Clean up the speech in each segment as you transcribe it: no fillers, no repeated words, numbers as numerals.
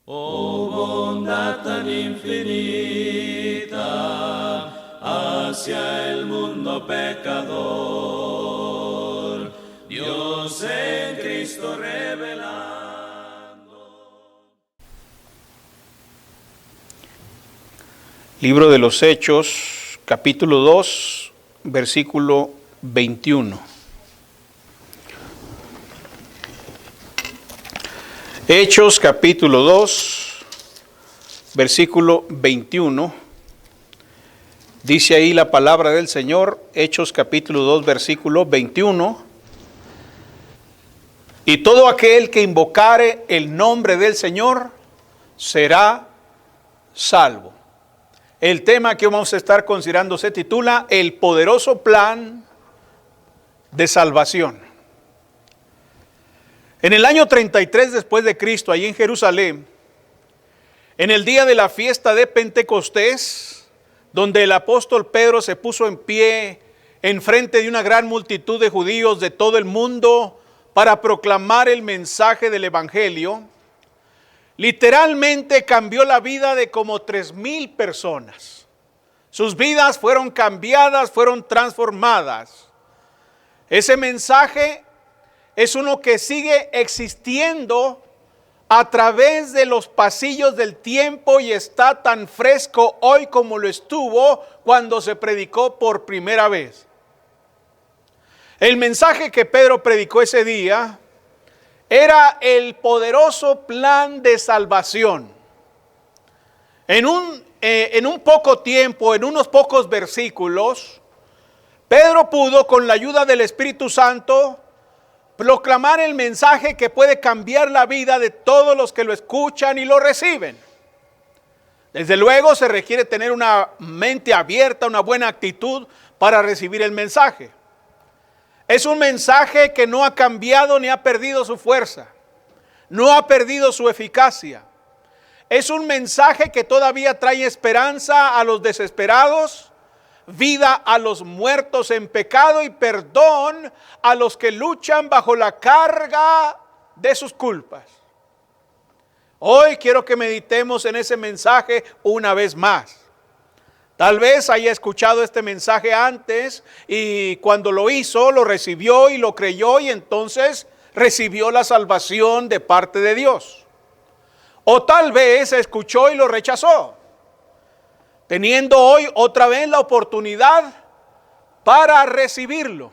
Oh bondad tan infinita hacia el mundo pecador, Dios en Cristo revelando. Libro de los Hechos, capítulo 2, versículo 21. Hechos, capítulo 2, versículo 21. Dice ahí la palabra del Señor, Hechos, capítulo 2, versículo 21. Y todo aquel que invocare el nombre del Señor será salvo. El tema que vamos a estar considerando se titula El poderoso plan de salvación. En el año 33 después de Cristo, allí en Jerusalén, en el día de la fiesta de Pentecostés, donde el apóstol Pedro se puso en pie en frente de una gran multitud de judíos de todo el mundo para proclamar el mensaje del evangelio, literalmente cambió la vida de como 3,000 personas. Sus vidas fueron cambiadas, fueron transformadas. Ese mensaje es uno que sigue existiendo a través de los pasillos del tiempo y está tan fresco hoy como lo estuvo cuando se predicó por primera vez. El mensaje que Pedro predicó ese día era el poderoso plan de salvación. En un poco tiempo, en unos pocos versículos, Pedro pudo, con la ayuda del Espíritu Santo, proclamar el mensaje que puede cambiar la vida de todos los que lo escuchan y lo reciben. Desde luego se requiere tener una mente abierta, una buena actitud para recibir el mensaje. Es un mensaje que no ha cambiado ni ha perdido su fuerza, no ha perdido su eficacia. Es un mensaje que todavía trae esperanza a los desesperados, vida a los muertos en pecado y perdón a los que luchan bajo la carga de sus culpas. Hoy quiero que meditemos en ese mensaje una vez más. Tal vez haya escuchado este mensaje antes y cuando lo hizo, lo recibió y lo creyó y entonces recibió la salvación de parte de Dios. O tal vez escuchó y lo rechazó, teniendo hoy otra vez la oportunidad para recibirlo,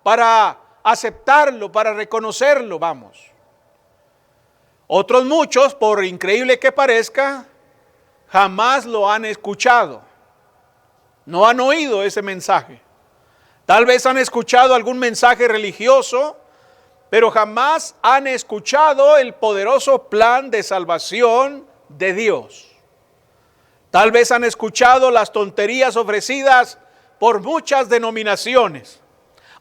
para aceptarlo, para reconocerlo, vamos. Otros muchos, por increíble que parezca, jamás lo han escuchado. No han oído ese mensaje. Tal vez han escuchado algún mensaje religioso, pero jamás han escuchado el poderoso plan de salvación de Dios. Tal vez han escuchado las tonterías ofrecidas por muchas denominaciones.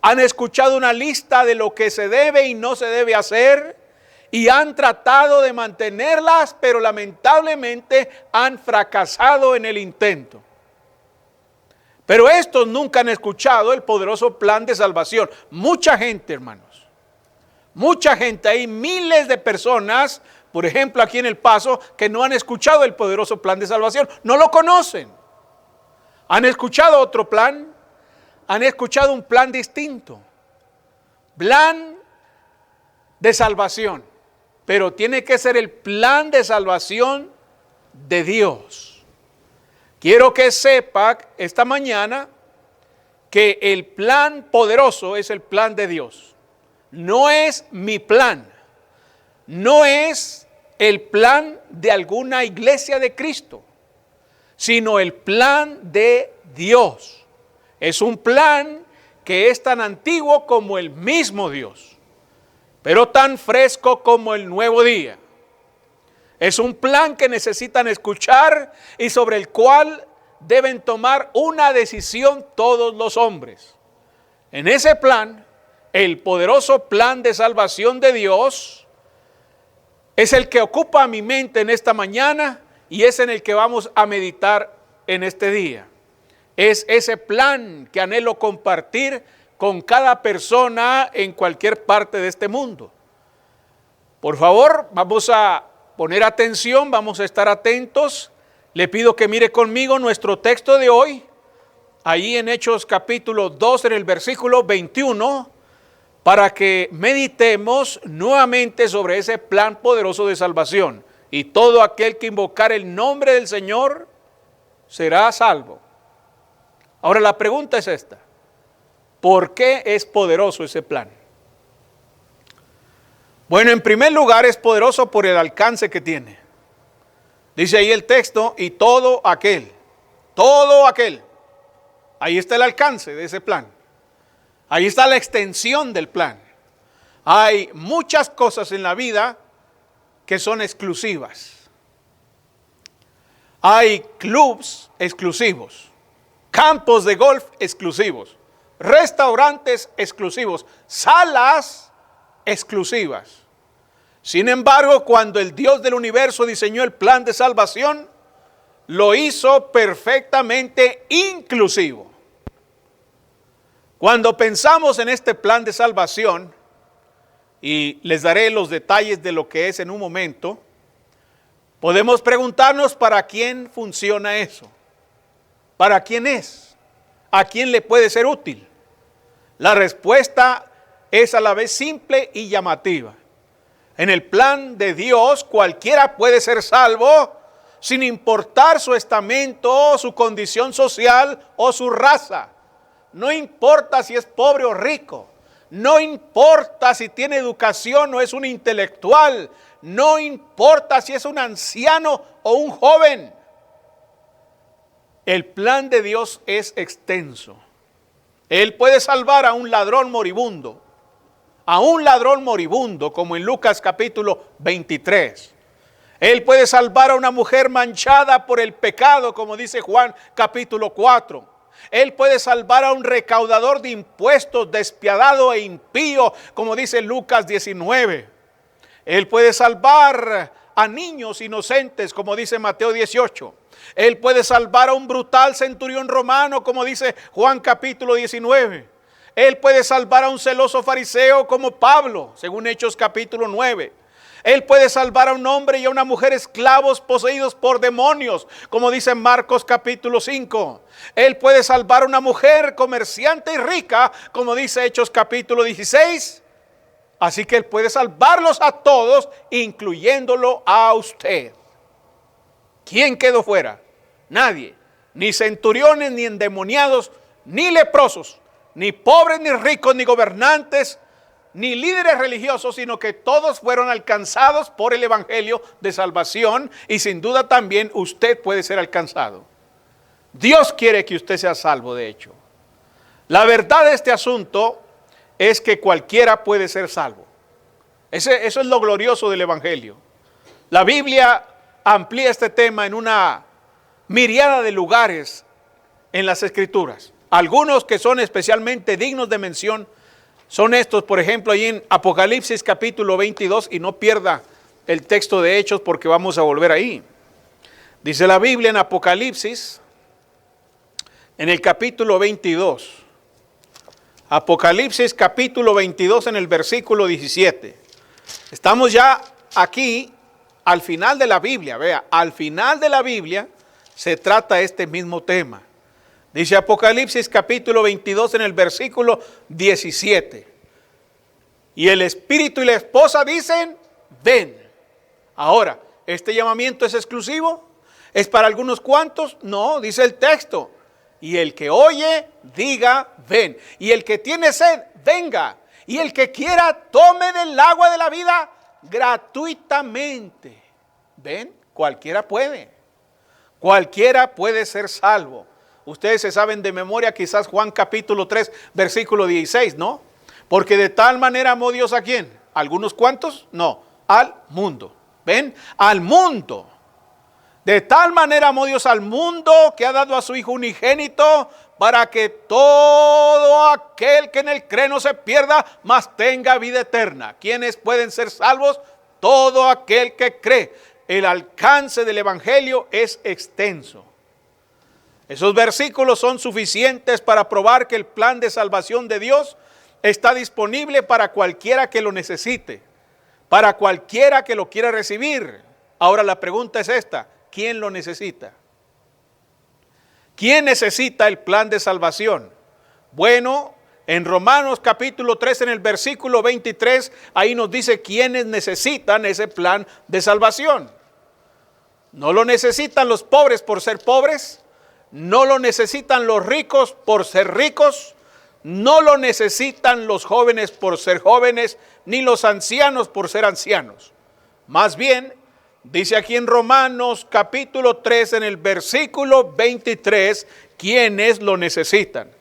Han escuchado una lista de lo que se debe y no se debe hacer y han tratado de mantenerlas, pero lamentablemente han fracasado en el intento. Pero estos nunca han escuchado el poderoso plan de salvación. Mucha gente, hermanos, mucha gente, hay miles de personas, por ejemplo, aquí en El Paso, que no han escuchado el poderoso plan de salvación, no lo conocen. ¿Han escuchado otro plan? Han escuchado un plan distinto, plan de salvación, pero tiene que ser el plan de salvación de Dios. Quiero que sepa esta mañana que el plan poderoso es el plan de Dios. No es mi plan, no es el plan de alguna iglesia de Cristo, sino el plan de Dios. Es un plan que es tan antiguo como el mismo Dios, pero tan fresco como el nuevo día. Es un plan que necesitan escuchar y sobre el cual deben tomar una decisión todos los hombres. En ese plan, el poderoso plan de salvación de Dios es el que ocupa mi mente en esta mañana y es en el que vamos a meditar en este día. Es ese plan que anhelo compartir con cada persona en cualquier parte de este mundo. Por favor, vamos a poner atención, vamos a estar atentos. Le pido que mire conmigo nuestro texto de hoy, ahí en Hechos capítulo 2, en el versículo 21, para que meditemos nuevamente sobre ese plan poderoso de salvación. Y todo aquel que invocar el nombre del Señor será salvo. Ahora la pregunta es esta: ¿por qué es poderoso ese plan? Bueno, en primer lugar es poderoso por el alcance que tiene. Dice ahí el texto, y todo aquel. Ahí está el alcance de ese plan. Ahí está la extensión del plan. Hay muchas cosas en la vida que son exclusivas. Hay clubs exclusivos, campos de golf exclusivos, restaurantes exclusivos, salas exclusivas. Sin embargo, cuando el Dios del universo diseñó el plan de salvación, lo hizo perfectamente inclusivo. Cuando pensamos en este plan de salvación, y les daré los detalles de lo que es en un momento, podemos preguntarnos para quién funciona eso. ¿Para quién es? ¿A quién le puede ser útil? La respuesta es a la vez simple y llamativa. En el plan de Dios, cualquiera puede ser salvo sin importar su estamento, su condición social o su raza. No importa si es pobre o rico. No importa si tiene educación o es un intelectual. No importa si es un anciano o un joven. El plan de Dios es extenso. Él puede salvar a un ladrón moribundo. A un ladrón moribundo, como en Lucas capítulo 23. Él puede salvar a una mujer manchada por el pecado, como dice Juan capítulo 4. Él puede salvar a un recaudador de impuestos despiadado e impío, como dice Lucas 19. Él puede salvar a niños inocentes, como dice Mateo 18. Él puede salvar a un brutal centurión romano, como dice Juan capítulo 19. Él puede salvar a un celoso fariseo como Pablo, según Hechos capítulo 9. Él puede salvar a un hombre y a una mujer esclavos poseídos por demonios, como dice Marcos capítulo 5. Él puede salvar a una mujer comerciante y rica, como dice Hechos capítulo 16. Así que Él puede salvarlos a todos, incluyéndolo a usted. ¿Quién quedó fuera? Nadie. Ni centuriones, ni endemoniados, ni leprosos, ni pobres, ni ricos, ni gobernantes, ni líderes religiosos, sino que todos fueron alcanzados por el evangelio de salvación, y sin duda también usted puede ser alcanzado. Dios quiere que usted sea salvo, de hecho. La verdad de este asunto es que cualquiera puede ser salvo. Eso es lo glorioso del evangelio. La Biblia amplía este tema en una miriada de lugares en las Escrituras. Algunos que son especialmente dignos de mención son estos, por ejemplo, ahí en Apocalipsis capítulo 22, y no pierda el texto de Hechos porque vamos a volver ahí. Dice la Biblia en Apocalipsis, en el capítulo 22, Apocalipsis capítulo 22 en el versículo 17. Estamos ya aquí al final de la Biblia, vea, al final de la Biblia se trata este mismo tema. Dice Apocalipsis capítulo 22 en el versículo 17. Y el espíritu y la esposa dicen, ven. Ahora, ¿este llamamiento es exclusivo? ¿Es para algunos cuantos? No, dice el texto. Y el que oye, diga, ven. Y el que tiene sed, venga. Y el que quiera, tome del agua de la vida gratuitamente. ¿Ven? Cualquiera puede. Cualquiera puede ser salvo. Ustedes se saben de memoria quizás Juan capítulo 3, versículo 16, ¿no? Porque de tal manera amó Dios ¿a quién? ¿Algunos cuantos? No, al mundo. ¿Ven? Al mundo. De tal manera amó Dios al mundo que ha dado a su Hijo unigénito para que todo aquel que en él cree no se pierda, mas tenga vida eterna. ¿Quiénes pueden ser salvos? Todo aquel que cree. El alcance del evangelio es extenso. Esos versículos son suficientes para probar que el plan de salvación de Dios está disponible para cualquiera que lo necesite, para cualquiera que lo quiera recibir. Ahora la pregunta es esta: ¿quién lo necesita? ¿Quién necesita el plan de salvación? Bueno, en Romanos capítulo 3, en el versículo 23, ahí nos dice quiénes necesitan ese plan de salvación. No lo necesitan los pobres por ser pobres, no lo necesitan los ricos por ser ricos, no lo necesitan los jóvenes por ser jóvenes, ni los ancianos por ser ancianos. Más bien, dice aquí en Romanos capítulo 3, en el versículo 23, ¿quiénes lo necesitan?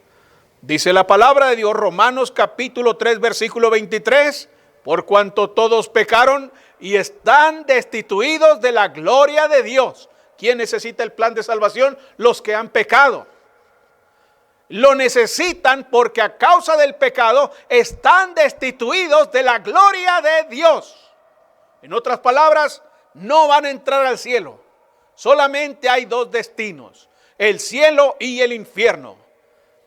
Dice la palabra de Dios, Romanos capítulo 3, versículo 23, por cuanto todos pecaron y están destituidos de la gloria de Dios. ¿Quién necesita el plan de salvación? Los que han pecado. Lo necesitan porque a causa del pecado están destituidos de la gloria de Dios. En otras palabras, no van a entrar al cielo. Solamente hay dos destinos: el cielo y el infierno.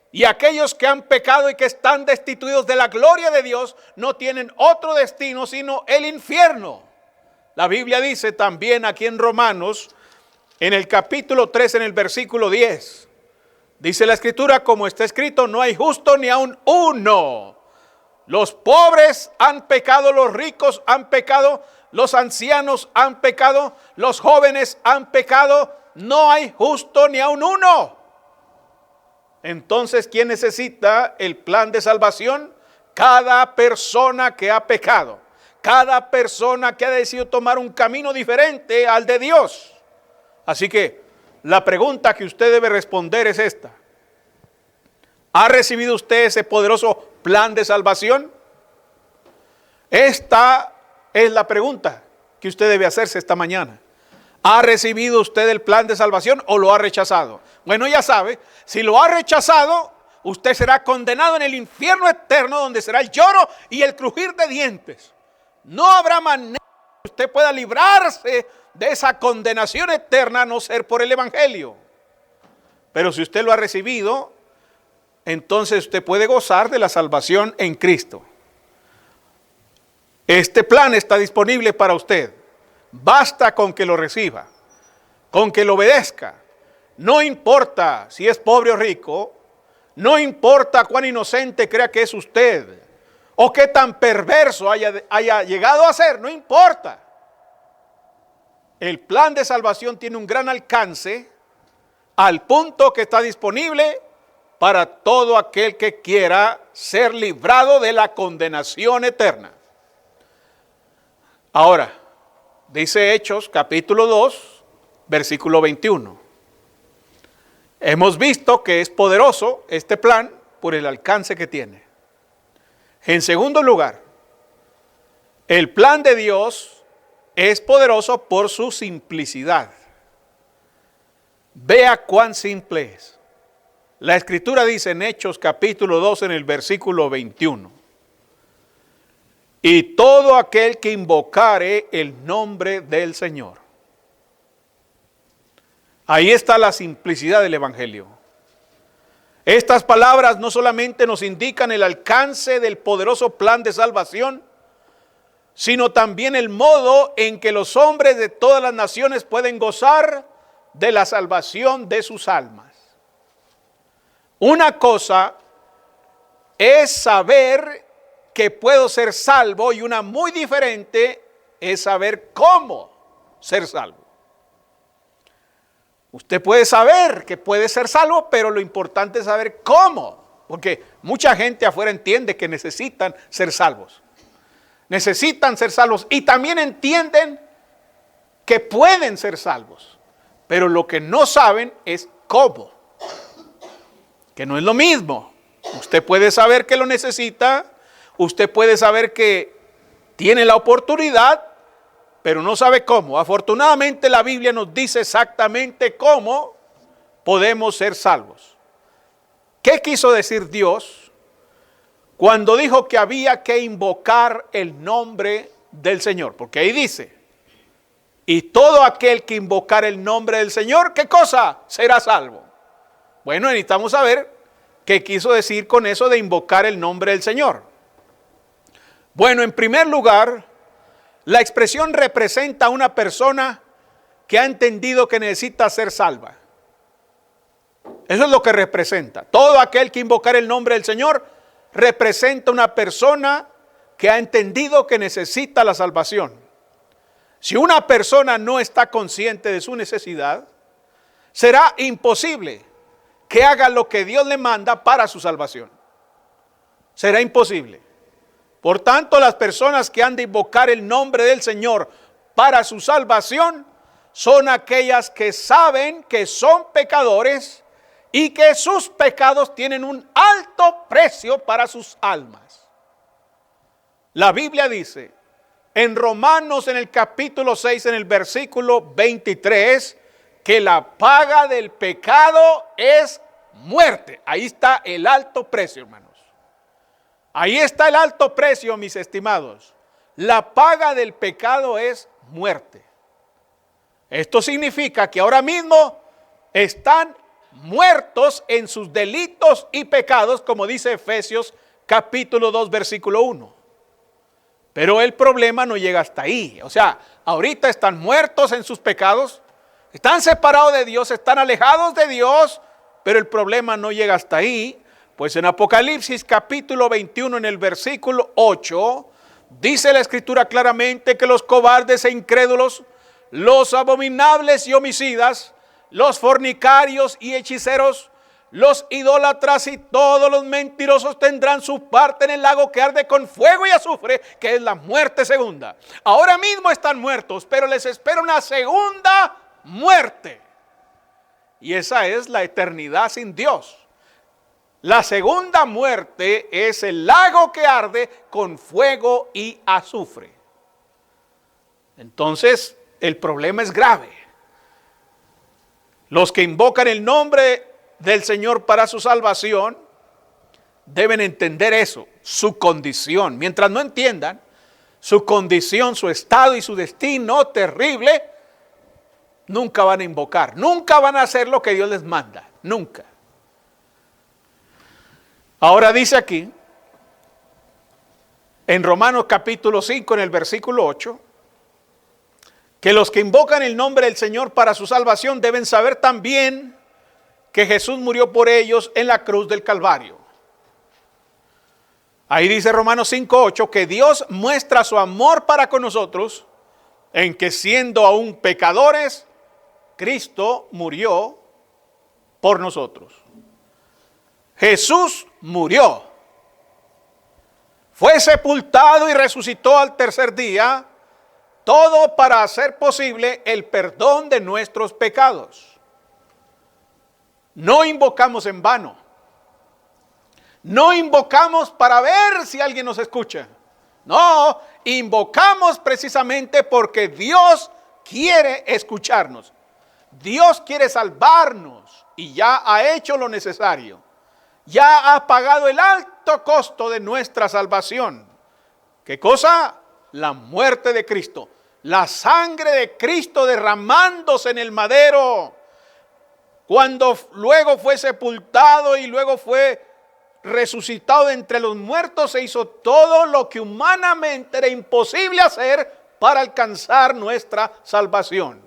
Y aquellos que han pecado y que están destituidos de la gloria de Dios no tienen otro destino sino el infierno. La Biblia dice también aquí en Romanos, en el capítulo 3, en el versículo 10, dice la Escritura, como está escrito, no hay justo ni aun uno. Los pobres han pecado, los ricos han pecado, los ancianos han pecado, los jóvenes han pecado, no hay justo ni aun uno. Entonces, ¿quién necesita el plan de salvación? Cada persona que ha pecado, cada persona que ha decidido tomar un camino diferente al de Dios. Así que la pregunta que usted debe responder es esta: ¿ha recibido usted ese poderoso plan de salvación? Esta es la pregunta que usted debe hacerse esta mañana. ¿Ha recibido usted el plan de salvación o lo ha rechazado? Bueno, ya sabe, si lo ha rechazado, usted será condenado en el infierno eterno, donde será el lloro y el crujir de dientes. No habrá manera que usted pueda librarse de esa condenación eterna a no ser por el evangelio. Pero si usted lo ha recibido, entonces usted puede gozar de la salvación en Cristo. Este plan está disponible para usted. Basta con que lo reciba, con que lo obedezca. No importa si es pobre o rico, no importa cuán inocente crea que es usted, o qué tan perverso haya llegado a ser, no importa. El plan de salvación tiene un gran alcance, al punto que está disponible para todo aquel que quiera ser librado de la condenación eterna. Ahora, dice Hechos capítulo 2, versículo 21. Hemos visto que es poderoso este plan por el alcance que tiene. En segundo lugar, el plan de Dios es poderoso por su simplicidad. Vea cuán simple es. La Escritura dice en Hechos capítulo 2, en el versículo 21. Y todo aquel que invocare el nombre del Señor. Ahí está la simplicidad del evangelio. Estas palabras no solamente nos indican el alcance del poderoso plan de salvación, sino también el modo en que los hombres de todas las naciones pueden gozar de la salvación de sus almas. Una cosa es saber que puedo ser salvo, y una muy diferente es saber cómo ser salvo. Usted puede saber que puede ser salvo, pero lo importante es saber cómo, porque mucha gente afuera entiende que necesitan ser salvos. Necesitan ser salvos y también entienden que pueden ser salvos, pero lo que no saben es cómo, que no es lo mismo. Usted puede saber que lo necesita, usted puede saber que tiene la oportunidad, pero no sabe cómo. Afortunadamente la Biblia nos dice exactamente cómo podemos ser salvos. ¿Qué quiso decir Dios cuando dijo que había que invocar el nombre del Señor? Porque ahí dice, y todo aquel que invocar el nombre del Señor, ¿qué cosa? Será salvo. Bueno, necesitamos saber qué quiso decir con eso de invocar el nombre del Señor. Bueno, en primer lugar, La expresión representa a una persona que ha entendido que necesita ser salva. Eso es lo que representa. Todo aquel que invocar el nombre del Señor representa una persona que ha entendido que necesita la salvación. Si una persona no está consciente de su necesidad, será imposible que haga lo que Dios le manda para su salvación. Será imposible. Por tanto, las personas que han de invocar el nombre del Señor para su salvación son aquellas que saben que son pecadores y que sus pecados tienen un alto precio para sus almas. La Biblia dice en Romanos, en el capítulo 6, en el versículo 23, que la paga del pecado es muerte. Ahí está el alto precio, hermanos. Ahí está el alto precio, mis estimados. La paga del pecado es muerte. Esto significa que ahora mismo están muertos en sus delitos y pecados, como dice Efesios capítulo 2, versículo 1. Pero el problema no llega hasta ahí. O sea, ahorita están muertos en sus pecados, están separados de Dios, están alejados de Dios, pero el problema no llega hasta ahí. Pues en Apocalipsis capítulo 21, en el versículo 8, dice la Escritura claramente que los cobardes e incrédulos, los abominables y homicidas, los fornicarios y hechiceros, los idólatras y todos los mentirosos tendrán su parte en el lago que arde con fuego y azufre, que es la muerte segunda. Ahora mismo están muertos, pero les espera una segunda muerte. Y esa es la eternidad sin Dios. La segunda muerte es el lago que arde con fuego y azufre. Entonces, el problema es grave. Los que invocan el nombre del Señor para su salvación deben entender eso, su condición. Mientras no entiendan su condición, su estado y su destino terrible, nunca van a invocar, nunca van a hacer lo que Dios les manda, nunca. Ahora dice aquí, en Romanos capítulo 5, en el versículo 8, que los que invocan el nombre del Señor para su salvación deben saber también que Jesús murió por ellos en la cruz del Calvario. Ahí dice Romanos 5:8 que Dios muestra su amor para con nosotros en que siendo aún pecadores, Cristo murió por nosotros. Jesús murió, fue sepultado y resucitó al tercer día, todo para hacer posible el perdón de nuestros pecados. No invocamos en vano. No invocamos para ver si alguien nos escucha. No, invocamos precisamente porque Dios quiere escucharnos. Dios quiere salvarnos y ya ha hecho lo necesario. Ya ha pagado el alto costo de nuestra salvación. ¿Qué cosa? La muerte de Cristo. La sangre de Cristo derramándose en el madero. Cuando luego fue sepultado y luego fue resucitado de entre los muertos, se hizo todo lo que humanamente era imposible hacer para alcanzar nuestra salvación.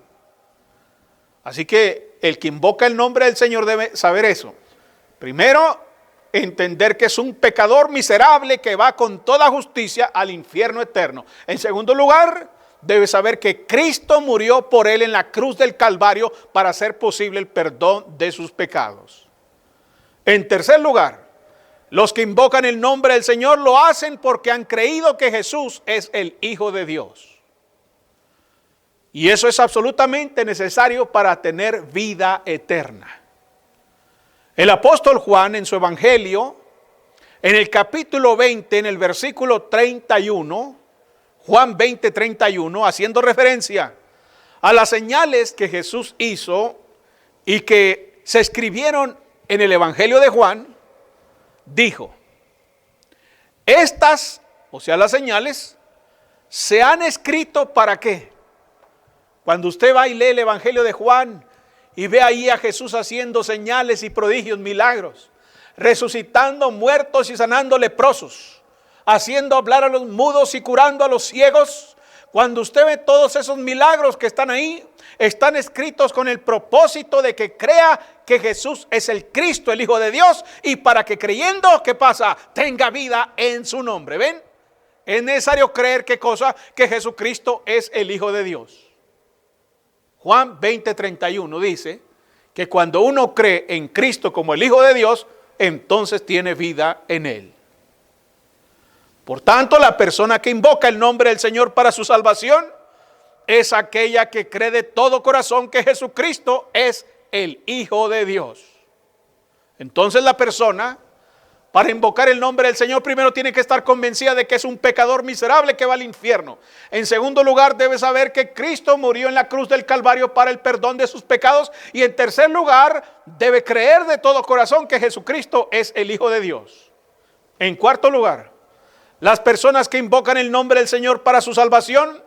Así que el que invoca el nombre del Señor debe saber eso. Primero, entender que es un pecador miserable que va con toda justicia al infierno eterno. En segundo lugar, debe saber que Cristo murió por él en la cruz del Calvario para hacer posible el perdón de sus pecados. En tercer lugar, los que invocan el nombre del Señor lo hacen porque han creído que Jesús es el Hijo de Dios. Y eso es absolutamente necesario para tener vida eterna. El apóstol Juan en su evangelio, en el capítulo 20, en el versículo 31, Juan 20, 31, haciendo referencia a las señales que Jesús hizo y que se escribieron en el evangelio de Juan, dijo: estas, o sea las señales, se han escrito ¿para qué? Cuando usted va y lee el evangelio de Juan y ve ahí a Jesús haciendo señales y prodigios, milagros, resucitando muertos y sanando leprosos, haciendo hablar a los mudos y curando a los ciegos, Cuando usted ve todos esos milagros que están ahí, están escritos con el propósito de que crea que Jesús es el Cristo, el Hijo de Dios, y para que creyendo, ¿qué pasa? Tenga vida en su nombre. ¿Ven? Es necesario creer ¿qué cosa? Que Jesucristo es el Hijo de Dios. Juan 20:31 dice que cuando uno cree en Cristo como el Hijo de Dios, entonces tiene vida en Él. Por tanto, la persona que invoca el nombre del Señor para su salvación es aquella que cree de todo corazón que Jesucristo es el Hijo de Dios. Entonces la persona, para invocar el nombre del Señor, primero tiene que estar convencida de que es un pecador miserable que va al infierno. En segundo lugar, debe saber que Cristo murió en la cruz del Calvario para el perdón de sus pecados. Y en tercer lugar, debe creer de todo corazón que Jesucristo es el Hijo de Dios. En cuarto lugar, las personas que invocan el nombre del Señor para su salvación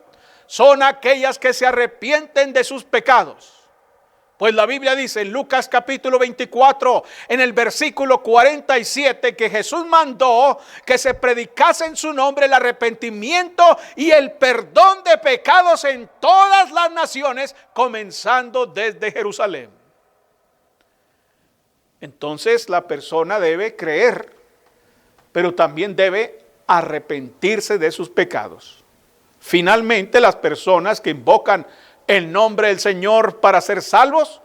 son aquellas que se arrepienten de sus pecados. Pues la Biblia dice en Lucas capítulo 24, en el versículo 47, que Jesús mandó que se predicase en su nombre el arrepentimiento y el perdón de pecados en todas las naciones, comenzando desde Jerusalén. Entonces la persona debe creer, pero también debe arrepentirse de sus pecados. Finalmente, las personas que invocan el nombre del Señor para ser salvos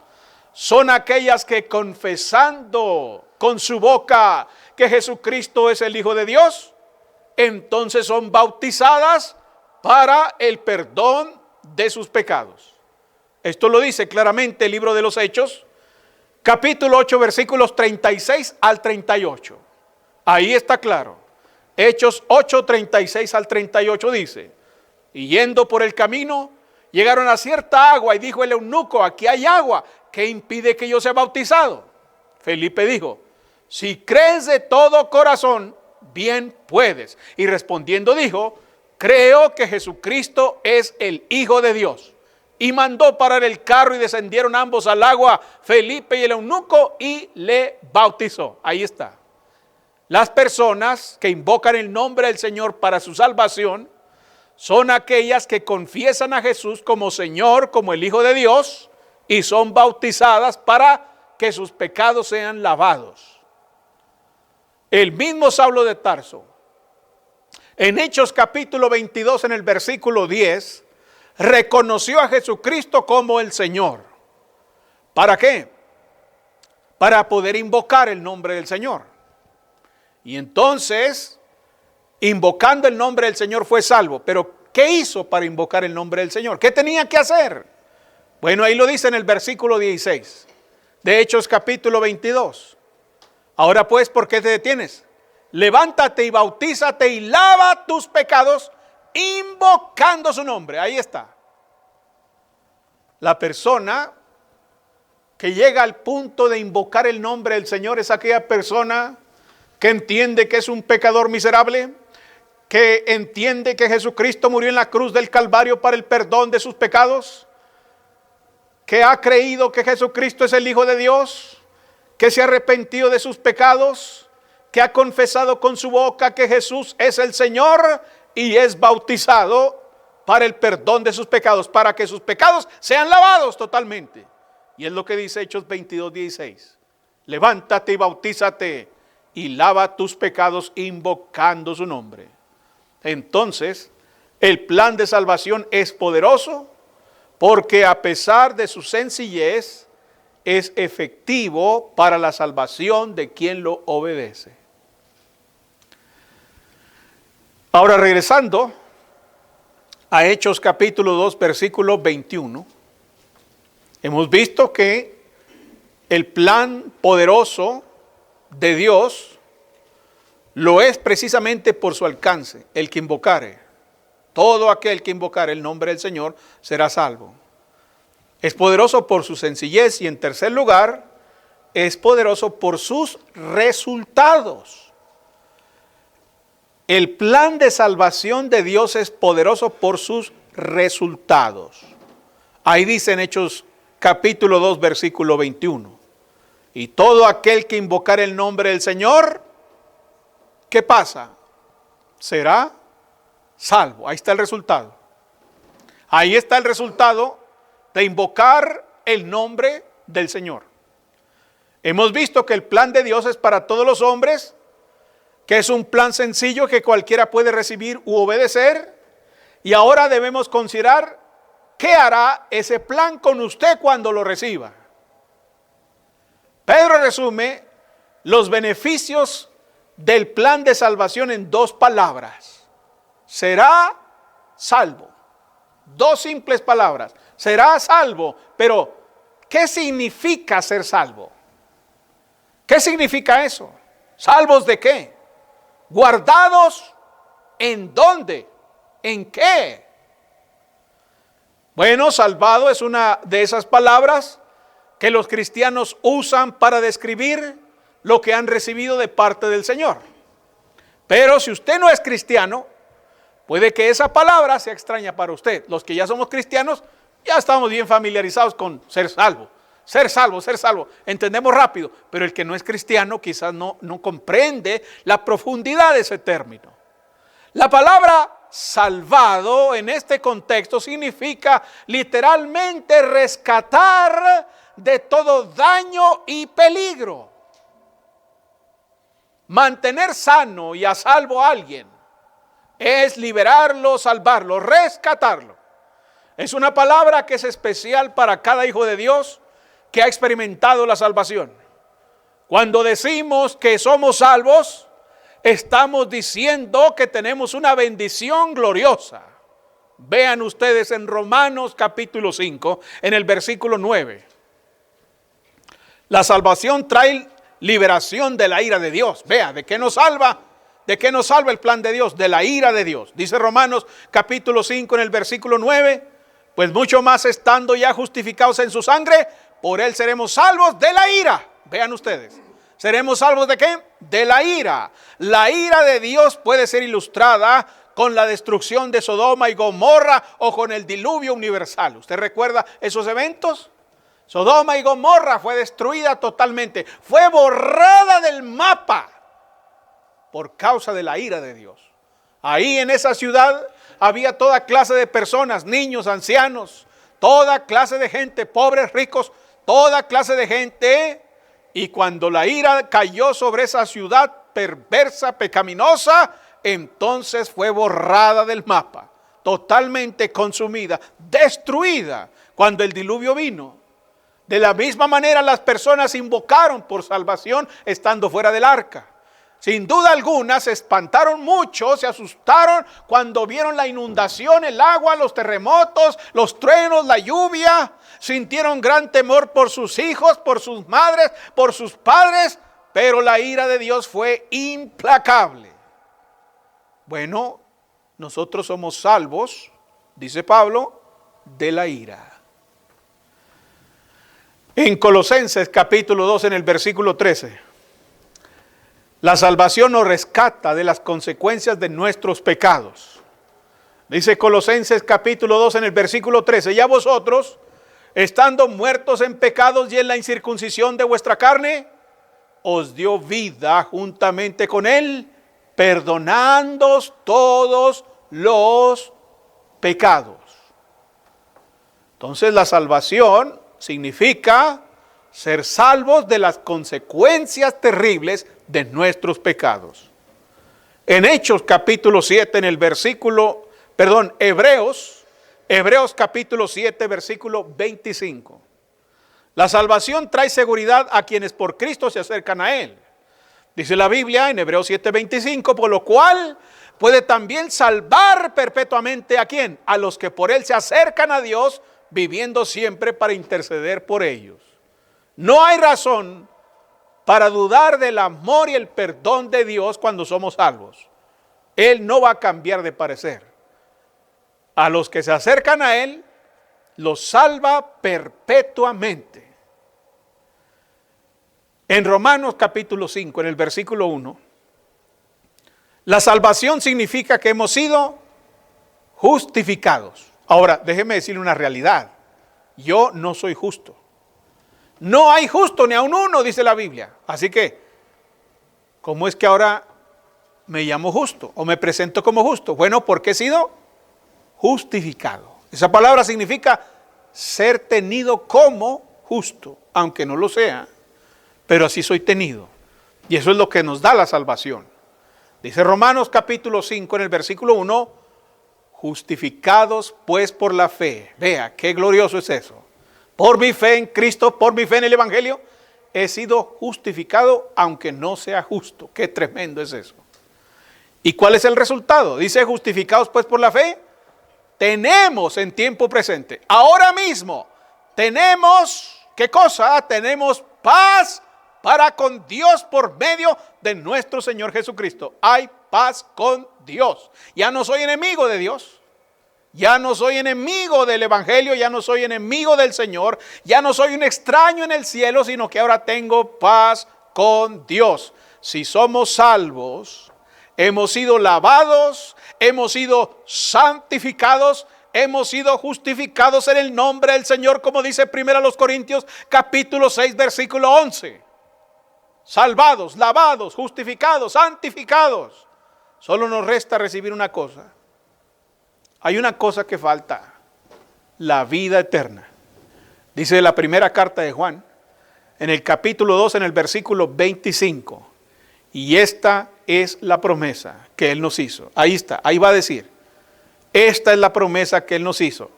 son aquellas que confesando con su boca que Jesucristo es el Hijo de Dios, entonces son bautizadas para el perdón de sus pecados. Esto lo dice claramente el libro de los Hechos, capítulo 8, versículos 36 al 38. Ahí está claro. Hechos 8, 36 al 38 dice: y yendo por el camino, llegaron a cierta agua y dijo el eunuco: aquí hay agua, ¿qué impide que yo sea bautizado? Felipe dijo: si crees de todo corazón, bien puedes. Y respondiendo dijo: creo que Jesucristo es el Hijo de Dios. Y mandó parar el carro y descendieron ambos al agua, Felipe y el eunuco, y le bautizó. Ahí está. Las personas que invocan el nombre del Señor para su salvación son aquellas que confiesan a Jesús como Señor, como el Hijo de Dios, y son bautizadas para que sus pecados sean lavados. El mismo Saulo de Tarso, en Hechos capítulo 22, en el versículo 10, reconoció a Jesucristo como el Señor. ¿Para qué? Para poder invocar el nombre del Señor. Y entonces, invocando el nombre del Señor, fue salvo. Pero ¿qué hizo para invocar el nombre del Señor? ¿Qué tenía que hacer? Bueno, ahí lo dice en el versículo 16 de Hechos capítulo 22. Ahora pues, ¿por qué te detienes? Levántate y bautízate y lava tus pecados invocando su nombre. Ahí está. La persona que llega al punto de invocar el nombre del Señor es aquella persona que entiende que es un pecador miserable, que entiende que Jesucristo murió en la cruz del Calvario para el perdón de sus pecados, que ha creído que Jesucristo es el Hijo de Dios, que se ha arrepentido de sus pecados, que ha confesado con su boca que Jesús es el Señor y es bautizado para el perdón de sus pecados, para que sus pecados sean lavados totalmente. Y es lo que dice Hechos 22, 16. Levántate y bautízate y lava tus pecados invocando su nombre. Entonces, el plan de salvación es poderoso porque a pesar de su sencillez, es efectivo para la salvación de quien lo obedece. Ahora, regresando a Hechos capítulo 2, versículo 21, hemos visto que el plan poderoso de Dios lo es precisamente por su alcance. El que invocare, todo aquel que invocare el nombre del Señor será salvo. Es poderoso por su sencillez y en tercer lugar, es poderoso por sus resultados. El plan de salvación de Dios es poderoso por sus resultados. Ahí dice en Hechos capítulo 2, versículo 21. Y todo aquel que invocar el nombre del Señor, ¿qué pasa? Será salvo. Ahí está el resultado. Ahí está el resultado de invocar el nombre del Señor. Hemos visto que el plan de Dios es para todos los hombres, que es un plan sencillo que cualquiera puede recibir u obedecer. Y ahora debemos considerar qué hará ese plan con usted cuando lo reciba. Pedro resume los beneficios del plan de salvación en 2 palabras. Será salvo. 2 simples palabras. Será salvo. Pero, ¿qué significa ser salvo? ¿Qué significa eso? ¿Salvos de qué? ¿Guardados en dónde? ¿En qué? Bueno, salvado es una de esas palabras que los cristianos usan para describir lo que han recibido de parte del Señor. Pero si usted no es cristiano, puede que esa palabra sea extraña para usted. Los que ya somos cristianos, ya estamos bien familiarizados con ser salvo. Ser salvo, ser salvo. Entendemos rápido, pero el que no es cristiano quizás no comprende la profundidad de ese término. La palabra salvado en este contexto significa literalmente rescatar de todo daño y peligro. Mantener sano y a salvo a alguien es liberarlo, salvarlo, rescatarlo. Es una palabra que es especial para cada hijo de Dios que ha experimentado la salvación. Cuando decimos que somos salvos, estamos diciendo que tenemos una bendición gloriosa. Vean ustedes en Romanos capítulo 5, en el versículo 9. La salvación trae liberación de la ira de Dios. Vea, ¿de qué nos salva? ¿De qué nos salva el plan de Dios? De la ira de Dios. Dice Romanos capítulo 5 en el versículo 9, pues mucho más estando ya justificados en su sangre, por él seremos salvos de la ira. Vean ustedes. ¿Seremos salvos de qué? De la ira. La ira de Dios puede ser ilustrada con la destrucción de Sodoma y Gomorra o con el diluvio universal. ¿Usted recuerda esos eventos? Sodoma y Gomorra fue destruida totalmente. Fue borrada del mapa por causa de la ira de Dios. Ahí en esa ciudad había toda clase de personas, niños, ancianos, toda clase de gente, pobres, ricos, toda clase de gente. Y cuando la ira cayó sobre esa ciudad perversa, pecaminosa, entonces fue borrada del mapa, totalmente consumida, destruida cuando el diluvio vino. De la misma manera las personas invocaron por salvación estando fuera del arca. Sin duda alguna se espantaron mucho, se asustaron cuando vieron la inundación, el agua, los terremotos, los truenos, la lluvia. Sintieron gran temor por sus hijos, por sus madres, por sus padres, pero la ira de Dios fue implacable. Bueno, nosotros somos salvos, dice Pablo, de la ira. En Colosenses capítulo 2 en el versículo 13. La salvación nos rescata de las consecuencias de nuestros pecados. Dice Colosenses capítulo 2 en el versículo 13. Ya vosotros, estando muertos en pecados y en la incircuncisión de vuestra carne, os dio vida juntamente con él, perdonándoos todos los pecados. Entonces la salvación significa ser salvos de las consecuencias terribles de nuestros pecados. En Hechos capítulo 7 en el versículo, Hebreos capítulo 7 versículo 25. La salvación trae seguridad a quienes por Cristo se acercan a él. Dice la Biblia en Hebreos 7:25, por lo cual puede también salvar perpetuamente ¿a quién? A los que por él se acercan a Dios, viviendo siempre para interceder por ellos. No hay razón para dudar del amor y el perdón de Dios cuando somos salvos. Él no va a cambiar de parecer. A los que se acercan a él, los salva perpetuamente. En Romanos capítulo 5, en el versículo 1, la salvación significa que hemos sido justificados. Ahora, déjeme decirle una realidad. Yo no soy justo. No hay justo ni aun uno, dice la Biblia. Así que, ¿cómo es que ahora me llamo justo o me presento como justo? Bueno, porque he sido justificado. Esa palabra significa ser tenido como justo, aunque no lo sea, pero así soy tenido. Y eso es lo que nos da la salvación. Dice Romanos capítulo 5 en el versículo 1, justificados pues por la fe. Vea, qué glorioso es eso. Por mi fe en Cristo, por mi fe en el Evangelio, he sido justificado aunque no sea justo. Qué tremendo es eso. ¿Y cuál es el resultado? Dice, justificados pues por la fe, tenemos en tiempo presente, ahora mismo, tenemos, ¿qué cosa? Tenemos paz para con Dios por medio de nuestro Señor Jesucristo. Hay paz con Dios. Ya no soy enemigo de Dios. Ya no soy enemigo del Evangelio, ya no soy enemigo del Señor, ya no soy un extraño en el cielo, sino que ahora tengo paz con Dios. Si somos salvos, hemos sido lavados, hemos sido santificados, hemos sido justificados en el nombre del Señor, como dice 1 Corintios capítulo 6 versículo 11. Salvados, lavados, justificados, santificados. Solo nos resta recibir una cosa. Hay una cosa que falta, la vida eterna. Dice la primera carta de Juan, en el capítulo 2, en el versículo 25. Y esta es la promesa que Él nos hizo. Ahí está, ahí va a decir. Esta es la promesa que Él nos hizo.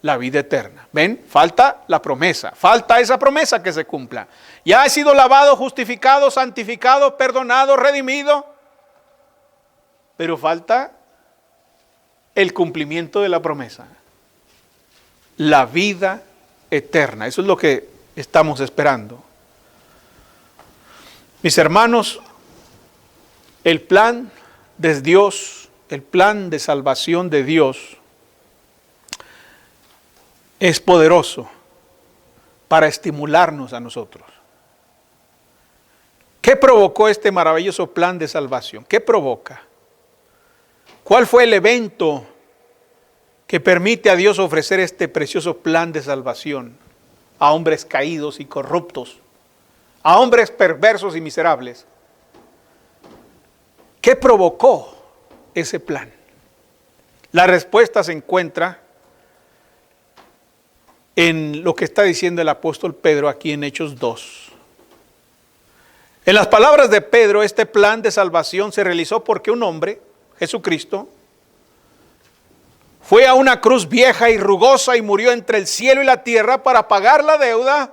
La vida eterna. ¿Ven? Falta la promesa. Falta esa promesa que se cumpla. Ya he sido lavado, justificado, santificado, perdonado, redimido. Pero falta el cumplimiento de la promesa. La vida eterna. Eso es lo que estamos esperando. Mis hermanos, el plan de Dios, el plan de salvación de Dios es poderoso para estimularnos a nosotros. ¿Qué provocó este maravilloso plan de salvación? ¿Qué provoca? ¿Cuál fue el evento que permite a Dios ofrecer este precioso plan de salvación a hombres caídos y corruptos, a hombres perversos y miserables? ¿Qué provocó ese plan? La respuesta se encuentra en lo que está diciendo el apóstol Pedro aquí en Hechos 2. En las palabras de Pedro, este plan de salvación se realizó porque un hombre, Jesucristo, fue a una cruz vieja y rugosa y murió entre el cielo y la tierra para pagar la deuda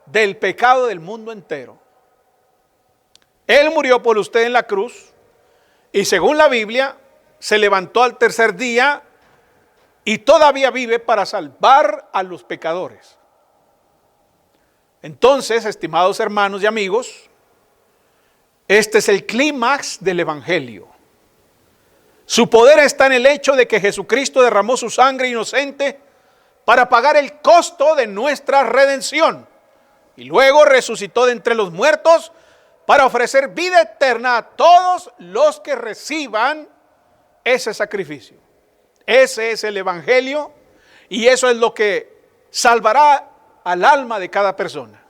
del pecado del mundo entero. Él murió por usted en la cruz y según la Biblia se levantó al tercer día y todavía vive para salvar a los pecadores. Entonces, estimados hermanos y amigos, este es el clímax del Evangelio. Su poder está en el hecho de que Jesucristo derramó su sangre inocente para pagar el costo de nuestra redención. Y luego resucitó de entre los muertos para ofrecer vida eterna a todos los que reciban ese sacrificio. Ese es el Evangelio y eso es lo que salvará al alma de cada persona.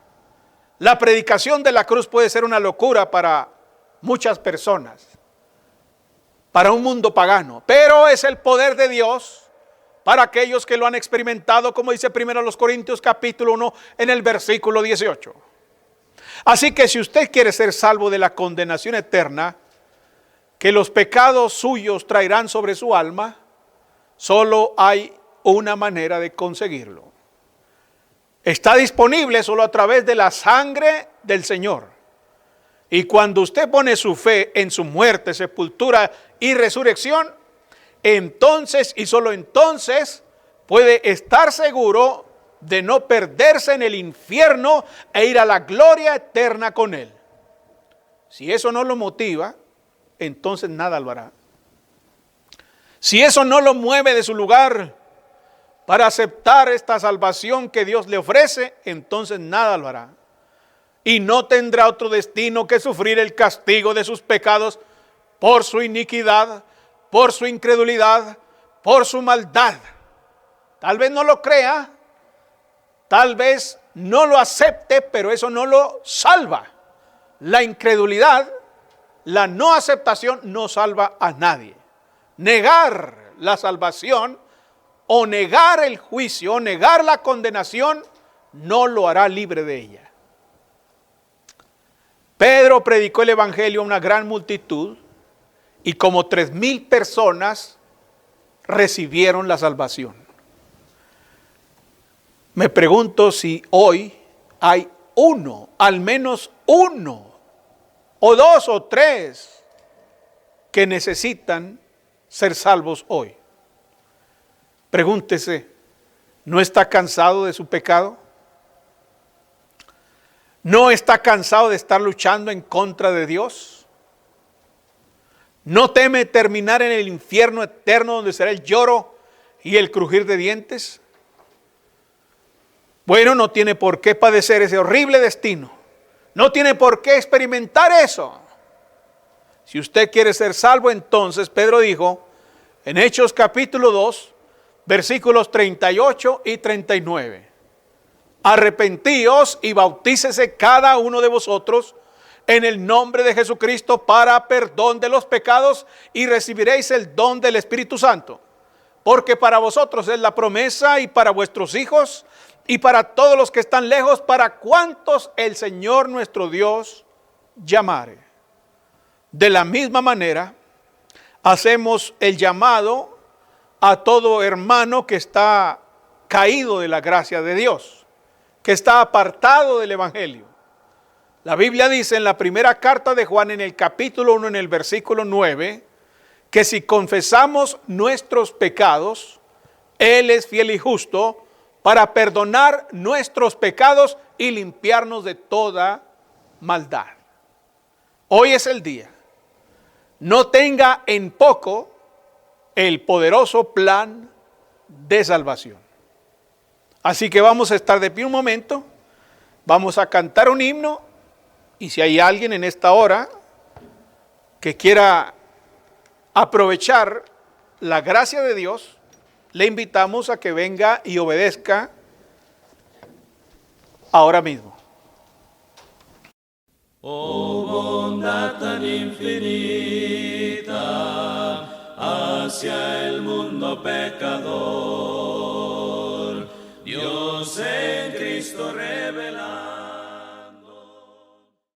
La predicación de la cruz puede ser una locura para muchas personas, para un mundo pagano, pero es el poder de Dios para aquellos que lo han experimentado, como dice 1 Corintios capítulo 1 en el versículo 18. Así que si usted quiere ser salvo de la condenación eterna que los pecados suyos traerán sobre su alma, solo hay una manera de conseguirlo. Está disponible solo a través de la sangre del Señor. Y cuando usted pone su fe en su muerte, sepultura y resurrección, entonces y solo entonces puede estar seguro de no perderse en el infierno e ir a la gloria eterna con Él. Si eso no lo motiva, entonces nada lo hará. Si eso no lo mueve de su lugar para aceptar esta salvación que Dios le ofrece, entonces nada lo hará. Y no tendrá otro destino que sufrir el castigo de sus pecados por su iniquidad, por su incredulidad, por su maldad. Tal vez no lo crea, tal vez no lo acepte, pero eso no lo salva. La incredulidad, la no aceptación no salva a nadie. Negar la salvación o negar el juicio, o negar la condenación, no lo hará libre de ella. Pedro predicó el evangelio a una gran multitud y como 3,000 personas recibieron la salvación. Me pregunto si hoy hay uno, al menos uno, o dos o tres que necesitan ser salvos hoy. Pregúntese, ¿no está cansado de su pecado? ¿No está cansado de estar luchando en contra de Dios? ¿No teme terminar en el infierno eterno donde será el lloro y el crujir de dientes? Bueno, no tiene por qué padecer ese horrible destino. No tiene por qué experimentar eso. Si usted quiere ser salvo, entonces Pedro dijo en Hechos capítulo 2, versículos 38 y 39. Arrepentíos y bautícese cada uno de vosotros en el nombre de Jesucristo para perdón de los pecados y recibiréis el don del Espíritu Santo. Porque para vosotros es la promesa y para vuestros hijos y para todos los que están lejos, para cuantos el Señor nuestro Dios llamare. De la misma manera, hacemos el llamado a todo hermano que está caído de la gracia de Dios, que está apartado del Evangelio. La Biblia dice en la primera carta de Juan, en el capítulo 1, en el versículo 9, que si confesamos nuestros pecados, Él es fiel y justo para perdonar nuestros pecados y limpiarnos de toda maldad. Hoy es el día. No tenga en poco el poderoso plan de salvación. Así que vamos a estar de pie un momento, vamos a cantar un himno, y si hay alguien en esta hora que quiera aprovechar la gracia de Dios, le invitamos a que venga y obedezca ahora mismo. Oh bondad tan infinita hacia el mundo pecador, Dios en Cristo revelado.